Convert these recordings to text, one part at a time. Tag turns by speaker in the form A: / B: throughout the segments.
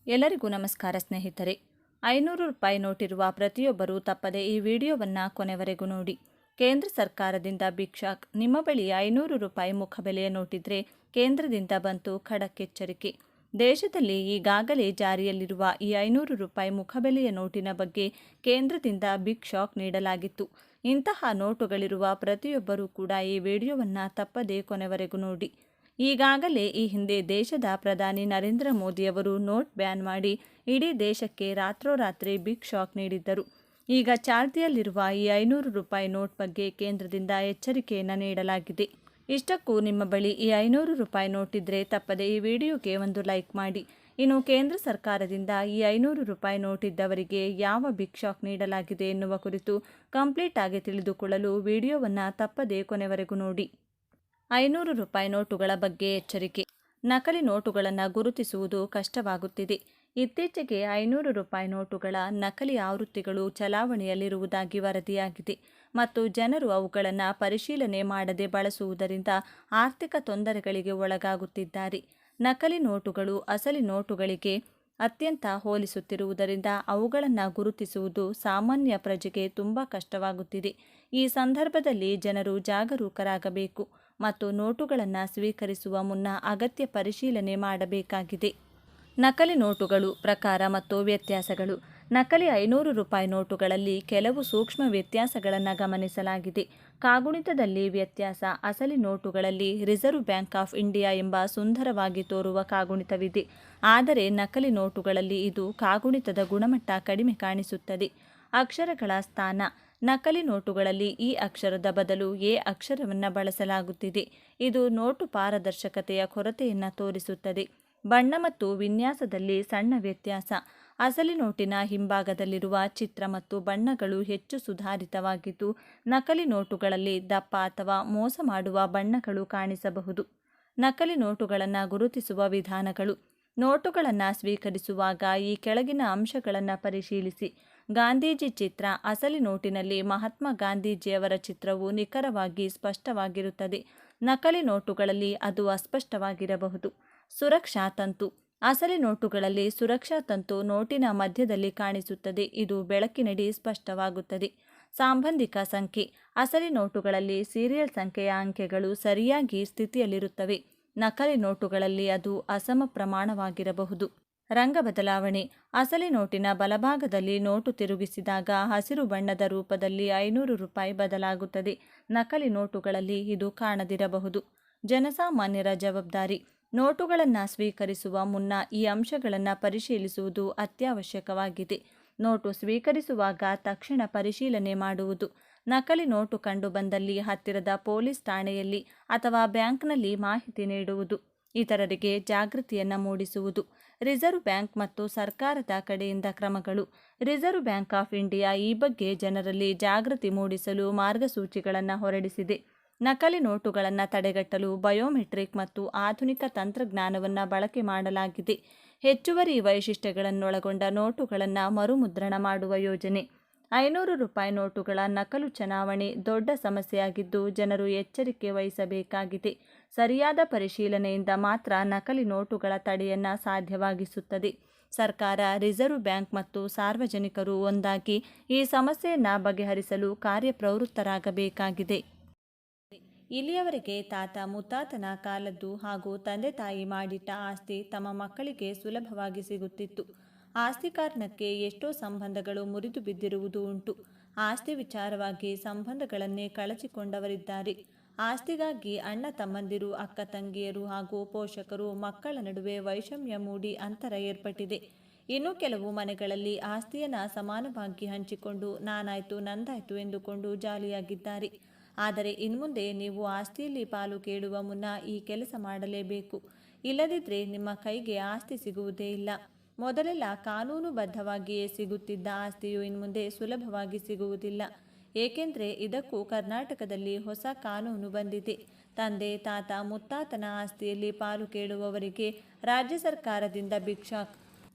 A: ಎಲ್ಲರಿಗೂ ನಮಸ್ಕಾರ ಸ್ನೇಹಿತರೆ. 500 ರೂಪಾಯಿ ನೋಟಿರುವ ಪ್ರತಿಯೊಬ್ಬರೂ ತಪ್ಪದೆ ಈ ವಿಡಿಯೋವನ್ನು ಕೊನೆವರೆಗೂ ನೋಡಿ. ಕೇಂದ್ರ ಸರ್ಕಾರದಿಂದ ಭಿಕ್ಷಾಕ್, ನಿಮ್ಮ ಬಳಿ 500 ರೂಪಾಯಿ ಮುಖಬೆಲೆಯ ನೋಟಿದ್ರೆ ಕೇಂದ್ರದಿಂದ ಬಂತು ಖಡಕ್ ಎಚ್ಚರಿಕೆ. ದೇಶದಲ್ಲಿ ಈಗಾಗಲೇ ಜಾರಿಯಲ್ಲಿರುವ ಈ 500 ರೂಪಾಯಿ ಮುಖಬೆಲೆಯ ನೋಟಿನ ಬಗ್ಗೆ ಕೇಂದ್ರದಿಂದ ಬಿಗ್ ಶಾಕ್ ನೀಡಲಾಗಿತ್ತು. ಇಂತಹ ನೋಟುಗಳಿರುವ ಪ್ರತಿಯೊಬ್ಬರೂ ಕೂಡ ಈ ವಿಡಿಯೋವನ್ನು ತಪ್ಪದೆ ಕೊನೆವರೆಗೂ ನೋಡಿ. ಈಗಾಗಲೇ ಈ ಹಿಂದೆ ದೇಶದ ಪ್ರಧಾನಿ ನರೇಂದ್ರ ಮೋದಿಯವರು ನೋಟ್ ಬ್ಯಾನ್ ಮಾಡಿ ಇಡೀ ದೇಶಕ್ಕೆ ರಾತ್ರೋರಾತ್ರಿ ಬಿಗ್ ಶಾಕ್ ನೀಡಿದ್ದರು. ಈಗ ಚಾಲ್ತಿಯಲ್ಲಿರುವ ಈ 500 ರೂಪಾಯಿ ನೋಟ್ ಬಗ್ಗೆ ಕೇಂದ್ರದಿಂದ ಎಚ್ಚರಿಕೆಯನ್ನು ನೀಡಲಾಗಿದೆ. ಇಷ್ಟಕ್ಕೂ ನಿಮ್ಮ ಬಳಿ ಈ 500 ರೂಪಾಯಿ ನೋಟ್ ಇದ್ದರೆ ತಪ್ಪದೆ ಈ ವಿಡಿಯೋಗೆ ಒಂದು ಲೈಕ್ ಮಾಡಿ. ಇನ್ನು ಕೇಂದ್ರ ಸರ್ಕಾರದಿಂದ ಈ 500 ರೂಪಾಯಿ ನೋಟ್ ಇದ್ದವರಿಗೆ ಯಾವ ಬಿಗ್ ಶಾಕ್ ನೀಡಲಾಗಿದೆ ಎನ್ನುವ ಕುರಿತು ಕಂಪ್ಲೀಟ್ ಆಗಿ ತಿಳಿದುಕೊಳ್ಳಲು ವಿಡಿಯೋವನ್ನು ತಪ್ಪದೆ ಕೊನೆವರೆಗೂ ನೋಡಿ. 500 ರೂಪಾಯಿ ನೋಟುಗಳ ಬಗ್ಗೆ ಎಚ್ಚರಿಕೆ. ನಕಲಿ ನೋಟುಗಳನ್ನು ಗುರುತಿಸುವುದು ಕಷ್ಟವಾಗುತ್ತಿದೆ. ಇತ್ತೀಚೆಗೆ 500 ರೂಪಾಯಿ ನೋಟುಗಳ ನಕಲಿ ಆವೃತ್ತಿಗಳು ಚಲಾವಣೆಯಲ್ಲಿರುವುದಾಗಿ ವರದಿಯಾಗಿದೆ ಮತ್ತು ಜನರು ಅವುಗಳನ್ನು ಪರಿಶೀಲನೆ ಮಾಡದೆ ಬಳಸುವುದರಿಂದ ಆರ್ಥಿಕ ತೊಂದರೆಗಳಿಗೆ ಒಳಗಾಗುತ್ತಿದ್ದಾರೆ. ನಕಲಿ ನೋಟುಗಳು ಅಸಲಿ ನೋಟುಗಳಿಗೆ ಅತ್ಯಂತ ಹೋಲಿಸುತ್ತಿರುವುದರಿಂದ ಅವುಗಳನ್ನು ಗುರುತಿಸುವುದು ಸಾಮಾನ್ಯ ಪ್ರಜೆಗೆ ತುಂಬ ಕಷ್ಟವಾಗುತ್ತಿದೆ. ಈ ಸಂದರ್ಭದಲ್ಲಿ ಜನರು ಜಾಗರೂಕರಾಗಬೇಕು ಮತ್ತು ನೋಟುಗಳನ್ನು ಸ್ವೀಕರಿಸುವ ಮುನ್ನ ಅಗತ್ಯ ಪರಿಶೀಲನೆ ಮಾಡಬೇಕಾಗಿದೆ. ನಕಲಿ ನೋಟುಗಳು ಪ್ರಕಾರ ಮತ್ತು ವ್ಯತ್ಯಾಸಗಳು. ನಕಲಿ 500 ರೂಪಾಯಿ ನೋಟುಗಳಲ್ಲಿ ಕೆಲವು ಸೂಕ್ಷ್ಮ ವ್ಯತ್ಯಾಸಗಳನ್ನು ಗಮನಿಸಲಾಗಿದೆ. ಕಾಗುಣಿತದಲ್ಲಿ ವ್ಯತ್ಯಾಸ. ಅಸಲಿ ನೋಟುಗಳಲ್ಲಿ ರಿಸರ್ವ್ ಬ್ಯಾಂಕ್ ಆಫ್ ಇಂಡಿಯಾ ಎಂಬ ಸುಂದರವಾಗಿ ತೋರುವ ಕಾಗುಣಿತವಿದೆ. ಆದರೆ ನಕಲಿ ನೋಟುಗಳಲ್ಲಿ ಇದು ಕಾಗುಣಿತದ ಗುಣಮಟ್ಟ ಕಡಿಮೆ ಕಾಣಿಸುತ್ತದೆ. ಅಕ್ಷರಗಳ ಸ್ಥಾನ. ನಕಲಿ ನೋಟುಗಳಲ್ಲಿ ಈ ಅಕ್ಷರದ ಬದಲು ಎ ಅಕ್ಷರವನ್ನು ಬಳಸಲಾಗುತ್ತಿದೆ. ಇದು ನೋಟು ಪಾರದರ್ಶಕತೆಯ ಕೊರತೆಯನ್ನು ತೋರಿಸುತ್ತದೆ. ಬಣ್ಣ ಮತ್ತು ವಿನ್ಯಾಸದಲ್ಲಿ ಸಣ್ಣ ವ್ಯತ್ಯಾಸ. ಅಸಲಿ ನೋಟಿನ ಹಿಂಭಾಗದಲ್ಲಿರುವ ಚಿತ್ರ ಮತ್ತು ಬಣ್ಣಗಳು ಹೆಚ್ಚು ಸುಧಾರಿತವಾಗಿದ್ದು, ನಕಲಿ ನೋಟುಗಳಲ್ಲಿ ದಪ್ಪ ಅಥವಾ ಮೋಸ ಮಾಡುವ ಬಣ್ಣಗಳು ಕಾಣಿಸಬಹುದು. ನಕಲಿ ನೋಟುಗಳನ್ನು ಗುರುತಿಸುವ ವಿಧಾನಗಳು. ನೋಟುಗಳನ್ನು ಸ್ವೀಕರಿಸುವಾಗ ಈ ಕೆಳಗಿನ ಅಂಶಗಳನ್ನು ಪರಿಶೀಲಿಸಿ. ಗಾಂಧೀಜಿ ಚಿತ್ರ. ಅಸಲಿ ನೋಟಿನಲ್ಲಿ ಮಹಾತ್ಮ ಗಾಂಧೀಜಿಯವರ ಚಿತ್ರವು ನಿಖರವಾಗಿ ಸ್ಪಷ್ಟವಾಗಿರುತ್ತದೆ. ನಕಲಿ ನೋಟುಗಳಲ್ಲಿ ಅದು ಅಸ್ಪಷ್ಟವಾಗಿರಬಹುದು. ಸುರಕ್ಷಾ ತಂತು. ಅಸಲಿ ನೋಟುಗಳಲ್ಲಿ ಸುರಕ್ಷಾ ತಂತು ನೋಟಿನ ಮಧ್ಯದಲ್ಲಿ ಕಾಣಿಸುತ್ತದೆ. ಇದು ಬೆಳಕಿನಡಿ ಸ್ಪಷ್ಟವಾಗುತ್ತದೆ. ಸಂಬಂಧಿಕ ಸಂಖ್ಯೆ. ಅಸಲಿ ನೋಟುಗಳಲ್ಲಿ ಸೀರಿಯಲ್ ಸಂಖ್ಯೆಯ ಅಂಕೆಗಳು ಸರಿಯಾಗಿ ಸ್ಥಿತಿಯಲ್ಲಿರುತ್ತವೆ. ನಕಲಿ ನೋಟುಗಳಲ್ಲಿ ಅದು ಅಸಮ ಪ್ರಮಾಣವಾಗಿರಬಹುದು. ರಂಗ ಬದಲಾವಣೆ. ಅಸಲಿ ನೋಟಿನ ಬಲಭಾಗದಲ್ಲಿ ನೋಟು ತಿರುಗಿಸಿದಾಗ ಹಸಿರು ಬಣ್ಣದ ರೂಪದಲ್ಲಿ 500 ರೂಪಾಯಿ ಬದಲಾಗುತ್ತದೆ. ನಕಲಿ ನೋಟುಗಳಲ್ಲಿ ಇದು ಕಾಣದಿರಬಹುದು. ಜನಸಾಮಾನ್ಯರ ಜವಾಬ್ದಾರಿ. ನೋಟುಗಳನ್ನು ಸ್ವೀಕರಿಸುವ ಮುನ್ನ ಈ ಅಂಶಗಳನ್ನು ಪರಿಶೀಲಿಸುವುದು ಅತ್ಯವಶ್ಯಕವಾಗಿದೆ. ನೋಟು ಸ್ವೀಕರಿಸುವಾಗ ತಕ್ಷಣ ಪರಿಶೀಲನೆ ಮಾಡುವುದು. ನಕಲಿ ನೋಟು ಕಂಡುಬಂದಲ್ಲಿ ಹತ್ತಿರದ ಪೊಲೀಸ್ ಠಾಣೆಯಲ್ಲಿ ಅಥವಾ ಬ್ಯಾಂಕ್ನಲ್ಲಿ ಮಾಹಿತಿ ನೀಡುವುದು. ಇತರರಿಗೆ ಜಾಗೃತಿಯನ್ನು ಮೂಡಿಸುವುದು. ರಿಸರ್ವ್ ಬ್ಯಾಂಕ್ ಮತ್ತು ಸರ್ಕಾರದ ಕಡೆಯಿಂದ ಕ್ರಮಗಳು. ರಿಸರ್ವ್ ಬ್ಯಾಂಕ್ ಆಫ್ ಇಂಡಿಯಾ ಈ ಬಗ್ಗೆ ಜನರಲ್ಲಿ ಜಾಗೃತಿ ಮೂಡಿಸಲು ಮಾರ್ಗಸೂಚಿಗಳನ್ನು ಹೊರಡಿಸಿದೆ. ನಕಲಿ ನೋಟುಗಳನ್ನು ತಡೆಗಟ್ಟಲು ಬಯೋಮೆಟ್ರಿಕ್ ಮತ್ತು ಆಧುನಿಕ ತಂತ್ರಜ್ಞಾನವನ್ನು ಬಳಕೆ ಮಾಡಲಾಗಿದೆ. ಹೆಚ್ಚುವರಿ ವೈಶಿಷ್ಟ್ಯಗಳನ್ನೊಳಗೊಂಡ ನೋಟುಗಳನ್ನು ಮರುಮುದ್ರಣ ಮಾಡುವ ಯೋಜನೆ. 500 ರೂಪಾಯಿ ನೋಟುಗಳ ನಕಲು ಚಲಾವಣೆ ದೊಡ್ಡ ಸಮಸ್ಯೆಯಾಗಿದ್ದು, ಜನರು ಎಚ್ಚರಿಕೆ ವಹಿಸಬೇಕಾಗಿದೆ. ಸರಿಯಾದ ಪರಿಶೀಲನೆಯಿಂದ ಮಾತ್ರ ನಕಲಿ ನೋಟುಗಳ ತಡೆಯನ್ನು ಸಾಧ್ಯವಾಗಿಸುತ್ತದೆ. ಸರ್ಕಾರ, ರಿಸರ್ವ್ ಬ್ಯಾಂಕ್ ಮತ್ತು ಸಾರ್ವಜನಿಕರು ಒಂದಾಗಿ ಈ ಸಮಸ್ಯೆಯನ್ನು ಬಗೆಹರಿಸಲು ಕಾರ್ಯಪ್ರವೃತ್ತರಾಗಬೇಕಾಗಿದೆ. ಇಲ್ಲಿಯವರೆಗೆ ತಾತ ಮುತ್ತಾತನ ಕಾಲದ್ದು ಹಾಗೂ ತಂದೆ ತಾಯಿ ಮಾಡಿಟ್ಟ ಆಸ್ತಿ ತಮ್ಮ ಮಕ್ಕಳಿಗೆ ಸುಲಭವಾಗಿ ಸಿಗುತ್ತಿತ್ತು. ಆಸ್ತಿ ಕಾರಣಕ್ಕೆ ಎಷ್ಟೋ ಸಂಬಂಧಗಳು ಮುರಿದು ಬಿದ್ದಿರುವುದು ಉಂಟು. ಆಸ್ತಿ ವಿಚಾರವಾಗಿ ಸಂಬಂಧಗಳನ್ನೇ ಕಳಚಿಕೊಂಡವರಿದ್ದಾರೆ. ಆಸ್ತಿಗಾಗಿ ಅಣ್ಣ ತಮ್ಮಂದಿರು, ಅಕ್ಕ ತಂಗಿಯರು ಹಾಗೂ ಪೋಷಕರು, ಮಕ್ಕಳ ನಡುವೆ ವೈಷಮ್ಯ ಮೂಡಿ ಅಂತರ ಏರ್ಪಟ್ಟಿದೆ. ಇನ್ನು ಕೆಲವು ಮನೆಗಳಲ್ಲಿ ಆಸ್ತಿಯನ್ನು ಸಮಾನವಾಗಿ ಹಂಚಿಕೊಂಡು ನಾನಾಯ್ತು ನಂದಾಯ್ತು ಎಂದುಕೊಂಡು ಜಾಲಿಯಾಗಿದ್ದಾರೆ. ಆದರೆ ಇನ್ಮುಂದೆ ನೀವು ಆಸ್ತಿಯಲ್ಲಿ ಪಾಲು ಕೇಳುವ ಮುನ್ನ ಈ ಕೆಲಸ ಮಾಡಲೇಬೇಕು. ಇಲ್ಲದಿದ್ದರೆ ನಿಮ್ಮ ಕೈಗೆ ಆಸ್ತಿ ಸಿಗುವುದೇ ಇಲ್ಲ. ಮೊದಲೆಲ್ಲ ಕಾನೂನುಬದ್ಧವಾಗಿಯೇ ಸಿಗುತ್ತಿದ್ದ ಆಸ್ತಿಯು ಇನ್ಮುಂದೆ ಸುಲಭವಾಗಿ ಸಿಗುವುದಿಲ್ಲ. ಏಕೆಂದರೆ ಇದಕ್ಕೂ ಕರ್ನಾಟಕದಲ್ಲಿ ಹೊಸ ಕಾನೂನು ಬಂದಿದೆ. ತಂದೆ ತಾತ ಮುತ್ತಾತನ ಆಸ್ತಿಯಲ್ಲಿ ಪಾಲು ಕೇಳುವವರಿಗೆ ರಾಜ್ಯ ಸರ್ಕಾರದಿಂದ ಬಿಗ್ ಶಾಕ್.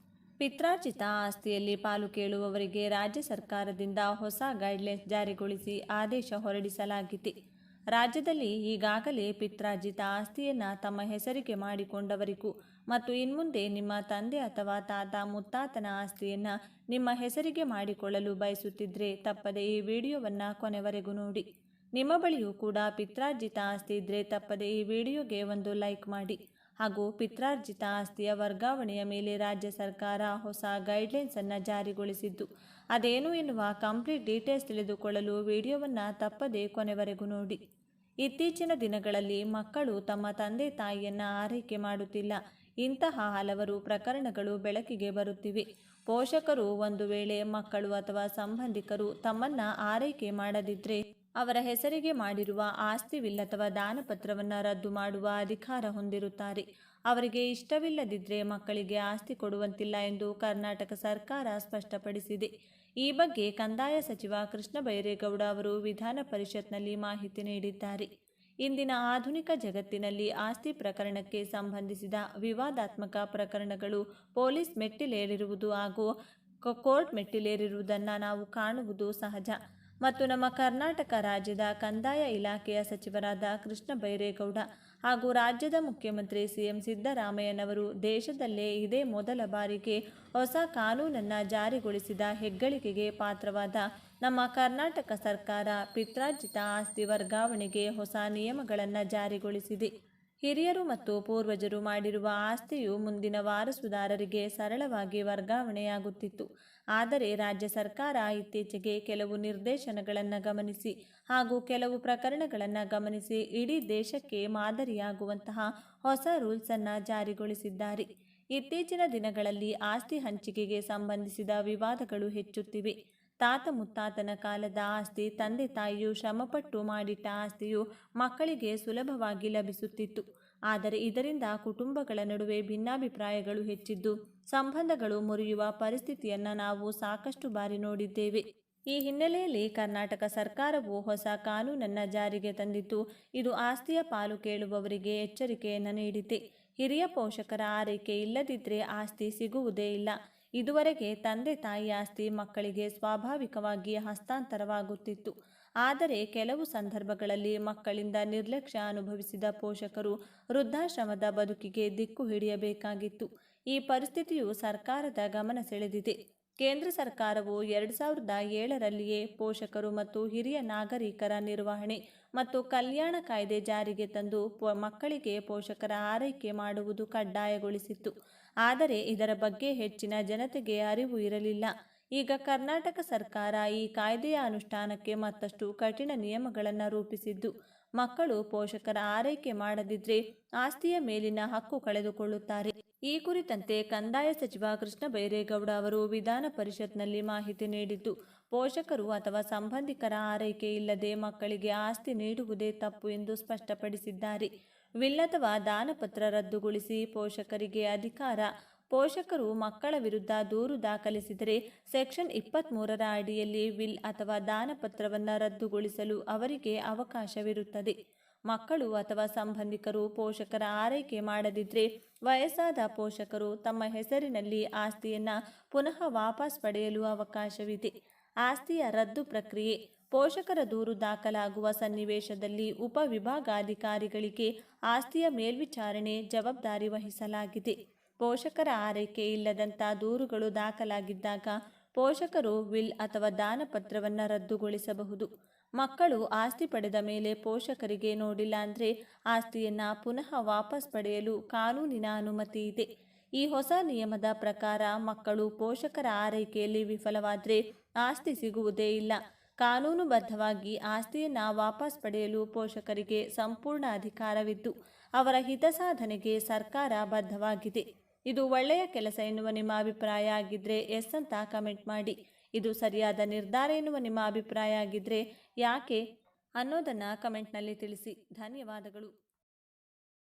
A: ಪಿತ್ರಾರ್ಜಿತ ಆಸ್ತಿಯಲ್ಲಿ ಪಾಲು ಕೇಳುವವರಿಗೆ ರಾಜ್ಯ ಸರ್ಕಾರದಿಂದ ಹೊಸ ಗೈಡ್ಲೈನ್ಸ್ ಜಾರಿಗೊಳಿಸಿ ಆದೇಶ ಹೊರಡಿಸಲಾಗಿದೆ. ರಾಜ್ಯದಲ್ಲಿ ಈಗಾಗಲೇ ಪಿತ್ರಾರ್ಜಿತ ಆಸ್ತಿಯನ್ನು ತಮ್ಮ ಹೆಸರಿಗೆ ಮಾಡಿಕೊಂಡವರಿಗೂ ಮತ್ತು ಇನ್ಮುಂದೆ ನಿಮ್ಮ ತಂದೆ ಅಥವಾ ತಾತ ಮುತ್ತಾತನ ಆಸ್ತಿಯನ್ನು ನಿಮ್ಮ ಹೆಸರಿಗೆ ಮಾಡಿಕೊಳ್ಳಲು ಬಯಸುತ್ತಿದ್ದರೆ ತಪ್ಪದೆ ಈ ವಿಡಿಯೋವನ್ನು ಕೊನೆವರೆಗೂ ನೋಡಿ. ನಿಮ್ಮ ಬಳಿಯೂ ಕೂಡ ಪಿತ್ರಾರ್ಜಿತ ಆಸ್ತಿ ಇದ್ದರೆ ತಪ್ಪದೆ ಈ ವಿಡಿಯೋಗೆ ಒಂದು ಲೈಕ್ ಮಾಡಿ. ಹಾಗೂ ಪಿತ್ರಾರ್ಜಿತ ಆಸ್ತಿಯ ವರ್ಗಾವಣೆಯ ಮೇಲೆ ರಾಜ್ಯ ಸರ್ಕಾರ ಹೊಸ ಗೈಡ್ಲೈನ್ಸನ್ನು ಜಾರಿಗೊಳಿಸಿದ್ದು ಅದೇನು ಎನ್ನುವ ಕಂಪ್ಲೀಟ್ ಡೀಟೇಲ್ಸ್ ತಿಳಿದುಕೊಳ್ಳಲು ವಿಡಿಯೋವನ್ನು ತಪ್ಪದೆ ಕೊನೆವರೆಗೂ ನೋಡಿ. ಇತ್ತೀಚಿನ ದಿನಗಳಲ್ಲಿ ಮಕ್ಕಳು ತಮ್ಮ ತಂದೆ ತಾಯಿಯನ್ನು ಆರೈಕೆ ಮಾಡುತ್ತಿಲ್ಲ. ಇಂತಹ ಹಲವರು ಪ್ರಕರಣಗಳು ಬೆಳಕಿಗೆ ಬರುತ್ತಿವೆ. ಪೋಷಕರು ಒಂದು ವೇಳೆ ಮಕ್ಕಳು ಅಥವಾ ಸಂಬಂಧಿಕರು ತಮ್ಮನ್ನು ಆರೈಕೆ ಮಾಡದಿದ್ದರೆ ಅವರ ಹೆಸರಿಗೆ ಮಾಡಿರುವ ಆಸ್ತಿ ವಿಲ್ ಅಥವಾ ದಾನಪತ್ರವನ್ನು ರದ್ದು ಮಾಡುವ ಅಧಿಕಾರ ಹೊಂದಿರುತ್ತಾರೆ. ಅವರಿಗೆ ಇಷ್ಟವಿಲ್ಲದಿದ್ದರೆ ಮಕ್ಕಳಿಗೆ ಆಸ್ತಿ ಕೊಡುವಂತಿಲ್ಲ ಎಂದು ಕರ್ನಾಟಕ ಸರ್ಕಾರ ಸ್ಪಷ್ಟಪಡಿಸಿದೆ. ಈ ಬಗ್ಗೆ ಕಂದಾಯ ಸಚಿವ ಕೃಷ್ಣ ಬೈರೇಗೌಡ ಅವರು ವಿಧಾನ ಪರಿಷತ್ನಲ್ಲಿ ಮಾಹಿತಿ ನೀಡಿದ್ದಾರೆ. ಇಂದಿನ ಆಧುನಿಕ ಜಗತ್ತಿನಲ್ಲಿ ಆಸ್ತಿ ಪ್ರಕರಣಕ್ಕೆ ಸಂಬಂಧಿಸಿದ ವಿವಾದಾತ್ಮಕ ಪ್ರಕರಣಗಳು ಪೊಲೀಸ್ ಮೆಟ್ಟಿಲೇರಿರುವುದು ಹಾಗೂ ಕೋರ್ಟ್ ಮೆಟ್ಟಿಲೇರಿರುವುದನ್ನು ನಾವು ಕಾಣುವುದು ಸಹಜ. ಮತ್ತು ನಮ್ಮ ಕರ್ನಾಟಕ ರಾಜ್ಯದ ಕಂದಾಯ ಇಲಾಖೆಯ ಸಚಿವರಾದ ಕೃಷ್ಣ ಬೈರೇಗೌಡ ಹಾಗೂ ರಾಜ್ಯದ ಮುಖ್ಯಮಂತ್ರಿ ಸಿಎಂ ಸಿದ್ದರಾಮಯ್ಯನವರು ದೇಶದಲ್ಲೇ ಇದೇ ಮೊದಲ ಬಾರಿಗೆ ಹೊಸ ಕಾನೂನನ್ನು ಜಾರಿಗೊಳಿಸಿದ ಹೆಗ್ಗಳಿಕೆಗೆ ಪಾತ್ರವಾದ ನಮ್ಮ ಕರ್ನಾಟಕ ಸರ್ಕಾರ ಪಿತ್ರಾರ್ಜಿತ ಆಸ್ತಿ ವರ್ಗಾವಣೆಗೆ ಹೊಸ ನಿಯಮಗಳನ್ನು ಜಾರಿಗೊಳಿಸಿದೆ. ಹಿರಿಯರು ಮತ್ತು ಪೂರ್ವಜರು ಮಾಡಿರುವ ಆಸ್ತಿಯು ಮುಂದಿನ ವಾರಸುದಾರರಿಗೆ ಸರಳವಾಗಿ ವರ್ಗಾವಣೆಯಾಗುತ್ತಿತ್ತು. ಆದರೆ ರಾಜ್ಯ ಸರ್ಕಾರ ಇತ್ತೀಚೆಗೆ ಕೆಲವು ನಿರ್ದೇಶನಗಳನ್ನು ಗಮನಿಸಿ ಹಾಗೂ ಕೆಲವು ಪ್ರಕರಣಗಳನ್ನು ಗಮನಿಸಿ ಇಡೀ ದೇಶಕ್ಕೆ ಮಾದರಿಯಾಗುವಂತಹ ಹೊಸ ರೂಲ್ಸನ್ನು ಜಾರಿಗೊಳಿಸಿದ್ದಾರೆ. ಇತ್ತೀಚಿನ ದಿನಗಳಲ್ಲಿ ಆಸ್ತಿ ಹಂಚಿಕೆಗೆ ಸಂಬಂಧಿಸಿದ ವಿವಾದಗಳು ಹೆಚ್ಚುತ್ತಿವೆ. ತಾತ ಮುತ್ತಾತನ ಕಾಲದ ಆಸ್ತಿ, ತಂದೆ ತಾಯಿಯು ಶ್ರಮಪಟ್ಟು ಮಾಡಿಟ್ಟ ಆಸ್ತಿಯು ಮಕ್ಕಳಿಗೆ ಸುಲಭವಾಗಿ ಲಭಿಸುತ್ತಿತ್ತು. ಆದರೆ ಇದರಿಂದ ಕುಟುಂಬಗಳ ನಡುವೆ ಭಿನ್ನಾಭಿಪ್ರಾಯಗಳು ಹೆಚ್ಚಿದ್ದು ಸಂಬಂಧಗಳು ಮುರಿಯುವ ಪರಿಸ್ಥಿತಿಯನ್ನು ನಾವು ಸಾಕಷ್ಟು ಬಾರಿ ನೋಡಿದ್ದೇವೆ. ಈ ಹಿನ್ನೆಲೆಯಲ್ಲಿ ಕರ್ನಾಟಕ ಸರ್ಕಾರವು ಹೊಸ ಕಾನೂನನ್ನು ಜಾರಿಗೆ ತಂದಿದ್ದು ಇದು ಆಸ್ತಿಯ ಪಾಲು ಕೇಳುವವರಿಗೆ ಎಚ್ಚರಿಕೆಯನ್ನು ನೀಡಿದೆ. ಹಿರಿಯ ಪೋಷಕರ ಆರೈಕೆ ಇಲ್ಲದಿದ್ದರೆ ಆಸ್ತಿ ಸಿಗುವುದೇ ಇಲ್ಲ. ಇದುವರೆಗೆ ತಂದೆ ತಾಯಿ ಆಸ್ತಿ ಮಕ್ಕಳಿಗೆ ಸ್ವಾಭಾವಿಕವಾಗಿ ಹಸ್ತಾಂತರವಾಗುತ್ತಿತ್ತು. ಆದರೆ ಕೆಲವು ಸಂದರ್ಭಗಳಲ್ಲಿ ಮಕ್ಕಳಿಂದ ನಿರ್ಲಕ್ಷ್ಯ ಅನುಭವಿಸಿದ ಪೋಷಕರು ವೃದ್ಧಾಶ್ರಮದ ಬದುಕಿಗೆ ದಿಕ್ಕು ಹಿಡಿಯಬೇಕಾಗಿತ್ತು. ಈ ಪರಿಸ್ಥಿತಿಯು ಸರ್ಕಾರದ ಗಮನ ಸೆಳೆದಿದೆ. ಕೇಂದ್ರ ಸರ್ಕಾರವು 2007ರಲ್ಲಿಯೇ ಪೋಷಕರು ಮತ್ತು ಹಿರಿಯ ನಾಗರಿಕರ ನಿರ್ವಹಣೆ ಮತ್ತು ಕಲ್ಯಾಣ ಕಾಯ್ದೆ ಜಾರಿಗೆ ತಂದು ಮಕ್ಕಳಿಗೆ ಪೋಷಕರ ಆರೈಕೆ ಮಾಡುವುದು ಕಡ್ಡಾಯಗೊಳಿಸಿತ್ತು. ಆದರೆ ಇದರ ಬಗ್ಗೆ ಹೆಚ್ಚಿನ ಜನತೆಗೆ ಅರಿವು ಇರಲಿಲ್ಲ. ಈಗ ಕರ್ನಾಟಕ ಸರ್ಕಾರ ಈ ಕಾಯ್ದೆಯ ಅನುಷ್ಠಾನಕ್ಕೆ ಮತ್ತಷ್ಟು ಕಠಿಣ ನಿಯಮಗಳನ್ನು ರೂಪಿಸಿದ್ದು ಮಕ್ಕಳು ಪೋಷಕರ ಆರೈಕೆ ಮಾಡದಿದ್ದರೆ ಆಸ್ತಿಯ ಮೇಲಿನ ಹಕ್ಕು ಕಳೆದುಕೊಳ್ಳುತ್ತಾರೆ. ಈ ಕುರಿತಂತೆ ಕಂದಾಯ ಸಚಿವ ಕೃಷ್ಣ ಬೈರೇಗೌಡ ಅವರು ವಿಧಾನ ಪರಿಷತ್ನಲ್ಲಿ ಮಾಹಿತಿ ನೀಡಿದ್ದು ಪೋಷಕರು ಅಥವಾ ಸಂಬಂಧಿಕರ ಆರೈಕೆ ಇಲ್ಲದೆ ಮಕ್ಕಳಿಗೆ ಆಸ್ತಿ ನೀಡುವುದೇ ತಪ್ಪು ಎಂದು ಸ್ಪಷ್ಟಪಡಿಸಿದ್ದಾರೆ. ವಿಲ್ ಅಥವಾ ದಾನಪತ್ರ ರದ್ದುಗೊಳಿಸಿ ಪೋಷಕರಿಗೆ ಅಧಿಕಾರ. ಪೋಷಕರು ಮಕ್ಕಳ ವಿರುದ್ಧ ದೂರು ದಾಖಲಿಸಿದರೆ ಸೆಕ್ಷನ್ 23ರ ಅಡಿಯಲ್ಲಿ ವಿಲ್ ಅಥವಾ ದಾನಪತ್ರವನ್ನು ರದ್ದುಗೊಳಿಸಲು ಅವರಿಗೆ ಅವಕಾಶವಿರುತ್ತದೆ. ಮಕ್ಕಳು ಅಥವಾ ಸಂಬಂಧಿಕರು ಪೋಷಕರ ಆರೈಕೆ ಮಾಡದಿದ್ದರೆ ವಯಸ್ಸಾದ ಪೋಷಕರು ತಮ್ಮ ಹೆಸರಿನಲ್ಲಿ ಆಸ್ತಿಯನ್ನು ಪುನಃ ವಾಪಸ್ ಪಡೆಯಲು ಅವಕಾಶವಿದೆ. ಆಸ್ತಿಯ ರದ್ದು ಪ್ರಕ್ರಿಯೆ. ಪೋಷಕರ ದೂರು ದಾಖಲಾಗುವ ಸನ್ನಿವೇಶದಲ್ಲಿ ಉಪವಿಭಾಗಾಧಿಕಾರಿಗಳಿಗೆ ಆಸ್ತಿಯ ಮೇಲ್ವಿಚಾರಣೆ ಜವಾಬ್ದಾರಿ ವಹಿಸಲಾಗಿದೆ. ಪೋಷಕರ ಆರೈಕೆ ಇಲ್ಲದಂಥ ದೂರುಗಳು ದಾಖಲಾಗಿದ್ದಾಗ ಪೋಷಕರು ವಿಲ್ ಅಥವಾ ದಾನಪತ್ರವನ್ನು ರದ್ದುಗೊಳಿಸಬಹುದು. ಮಕ್ಕಳು ಆಸ್ತಿ ಪಡೆದ ಮೇಲೆ ಪೋಷಕರಿಗೆ ನೋಡಿಲ್ಲ ಅಂದರೆ ಆಸ್ತಿಯನ್ನು ಪುನಃ ವಾಪಸ್ ಪಡೆಯಲು ಕಾನೂನಿನ ಅನುಮತಿ ಇದೆ. ಈ ಹೊಸ ನಿಯಮದ ಪ್ರಕಾರ ಮಕ್ಕಳು ಪೋಷಕರ ಆರೈಕೆಯಲ್ಲಿ ವಿಫಲವಾದರೆ ಆಸ್ತಿ ಸಿಗುವುದೇ ಇಲ್ಲ. ಕಾನೂನುಬದ್ಧವಾಗಿ ಆಸ್ತಿಯನ್ನು ವಾಪಸ್ ಪಡೆಯಲು ಪೋಷಕರಿಗೆ ಸಂಪೂರ್ಣ ಅಧಿಕಾರವಿದ್ದು ಅವರ ಹಿತಸಾಧನೆಗೆ ಸರ್ಕಾರ ಬದ್ಧವಾಗಿದೆ. ಇದು ಒಳ್ಳೆಯ ಕೆಲಸ ಎನ್ನುವ ನಿಮ್ಮ ಅಭಿಪ್ರಾಯ ಆಗಿದ್ದರೆ ಎಸ್ ಅಂತ ಕಮೆಂಟ್ ಮಾಡಿ. ಇದು ಸರಿಯಾದ ನಿರ್ಧಾರ ಎನ್ನುವ ನಿಮ್ಮ ಅಭಿಪ್ರಾಯ ಆಗಿದ್ದರೆ ಯಾಕೆ ಅನ್ನೋದನ್ನು ಕಮೆಂಟ್ನಲ್ಲಿ ತಿಳಿಸಿ. ಧನ್ಯವಾದಗಳು.